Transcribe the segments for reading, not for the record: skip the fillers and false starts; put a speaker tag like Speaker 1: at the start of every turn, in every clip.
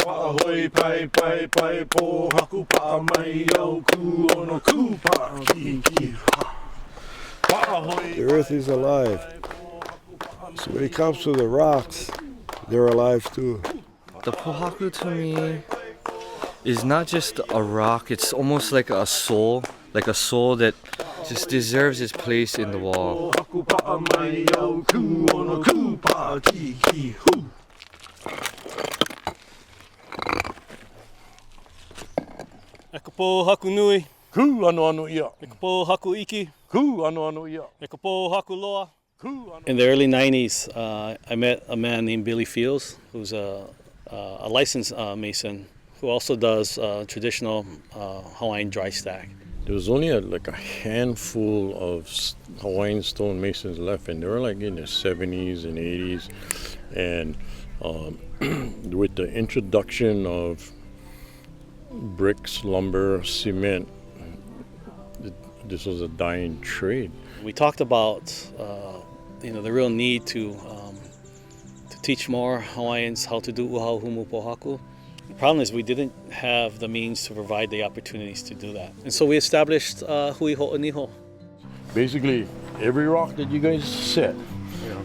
Speaker 1: Pa'ahoi pai pai pai pohaku pa'amai au ku ono ku pa'aki ha.
Speaker 2: The earth is alive. So when it comes to the rocks, they're alive too.
Speaker 3: The pohaku to me is not just a rock, it's almost like a soul that just deserves its place in the wall.
Speaker 1: Pohaku pa'amai au ku ono ku pa'aki hu.
Speaker 4: E ka pohaku nui,
Speaker 1: Ku ano ia.
Speaker 4: e ka pohaku iki,
Speaker 1: Ku ano ia.
Speaker 4: e ka pohaku loa.
Speaker 1: Ku ano.
Speaker 4: In the early 90s, I met a man named Billy Fields, who's a licensed mason, who also does traditional Hawaiian dry stack.
Speaker 5: There was only like a handful of Hawaiian stone masons left, and they were like in their 70s and 80s. And with the introduction of bricks, lumber, cement, this was a dying trade.
Speaker 4: We talked about the real need to teach more Hawaiians how to do Uhau Humu Pohaku. The problem is we didn't have the means to provide the opportunities to do that. And so we established Hui Ho, oniho.
Speaker 5: Basically, every rock that you guys set,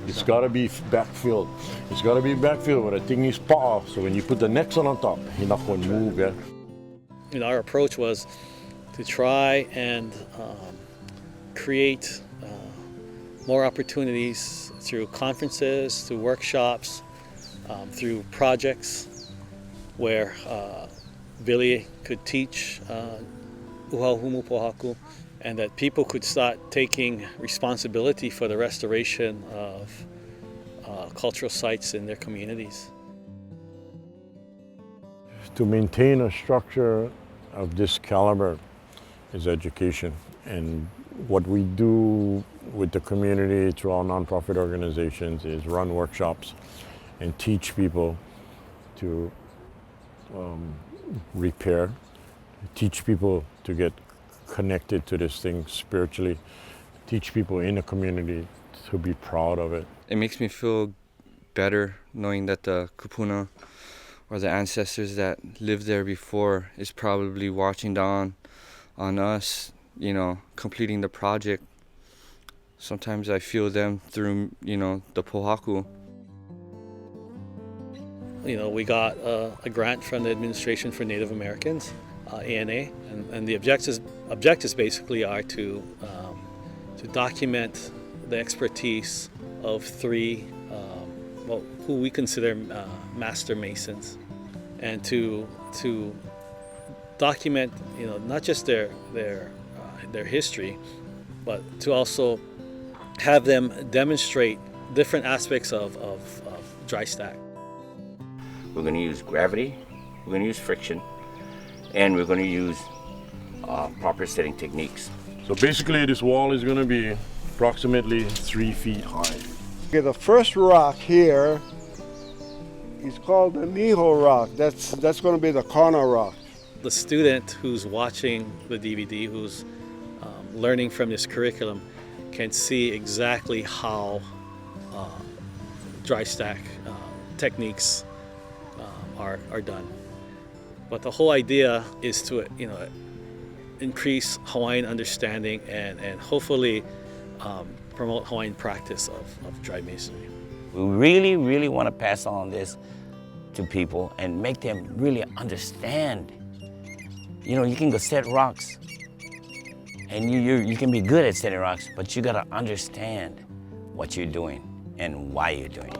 Speaker 5: it's got to be backfilled. It's got to be backfilled with a thing is paw. So when you put the next one on top, you're not going to move. Yeah?
Speaker 4: Our approach was to try and create more opportunities through conferences, through workshops, through projects where Billy could teach Uhau Humu Pohaku, and that people could start taking responsibility for the restoration of cultural sites in their communities.
Speaker 5: To maintain a structure of this caliber is education. And what we do with the community through our nonprofit organizations is run workshops and teach people to repair, teach people to get connected to this thing spiritually, teach people in the community to be proud of it.
Speaker 3: It makes me feel better knowing that the kupuna or the ancestors that lived there before is probably watching down on us, completing the project. Sometimes I feel them through, the pohaku.
Speaker 4: We got a grant from the Administration for Native Americans, ANA, and the objectives basically are to document the expertise of three, who we consider master masons, and to document, not just their history, but to also have them demonstrate different aspects of dry stack.
Speaker 6: We're going to use gravity, we're going to use friction, and we're going to use proper setting techniques.
Speaker 5: So basically this wall is going to be approximately 3 feet high.
Speaker 2: Okay, the first rock here is called the oniho rock. That's going to be the corner rock.
Speaker 4: The student who's watching the DVD, who's learning from this curriculum, can see exactly how dry stack techniques are done. But the whole idea is to increase Hawaiian understanding and hopefully promote Hawaiian practice of dry masonry.
Speaker 6: We really, really want to pass on this to people and make them really understand. You can go set rocks, and you can be good at setting rocks, but you got to understand what you're doing and why you're doing it.